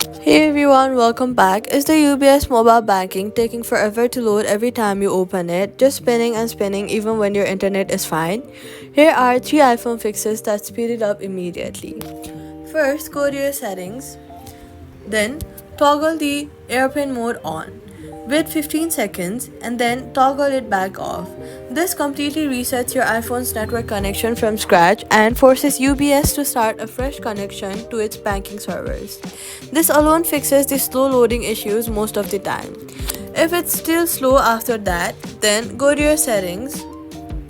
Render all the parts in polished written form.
Hey everyone, welcome back. Is the UBS Mobile Banking taking forever to load every time you open it, just spinning and spinning even when your internet is fine? Here are 3 iPhone fixes that speed it up immediately. First, go to your settings, then toggle the airplane mode on. Wait 15 seconds and then toggle it back off. This completely resets your iPhone's network connection from scratch and forces UBS to start a fresh connection to its banking servers. This alone fixes the slow loading issues most of the time. If it's still slow after that, then go to your settings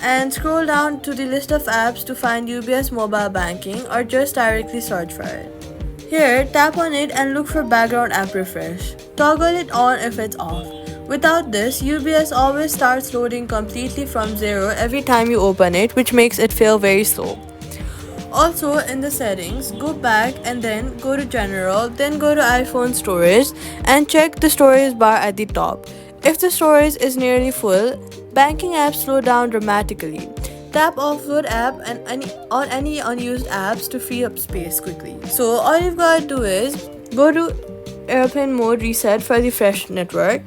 and scroll down to the list of apps to find UBS Mobile Banking or just directly search for it. Here, tap on it and look for background app refresh. Toggle it on if it's off. Without this, UBS always starts loading completely from zero every time you open it, which makes it feel very slow. Also, in the settings, go back and then go to General, then go to iPhone Storage and check the storage bar at the top. If the storage is nearly full, banking apps slow down dramatically. Tap offload app and on any unused apps to free up space quickly. So all you've got to do is go to airplane mode reset for the fresh network,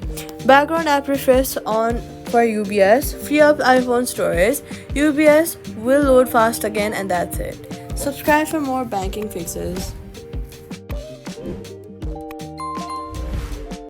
background app refresh on for UBS, free up iPhone storage, UBS will load fast again, and that's it. Subscribe for more banking fixes.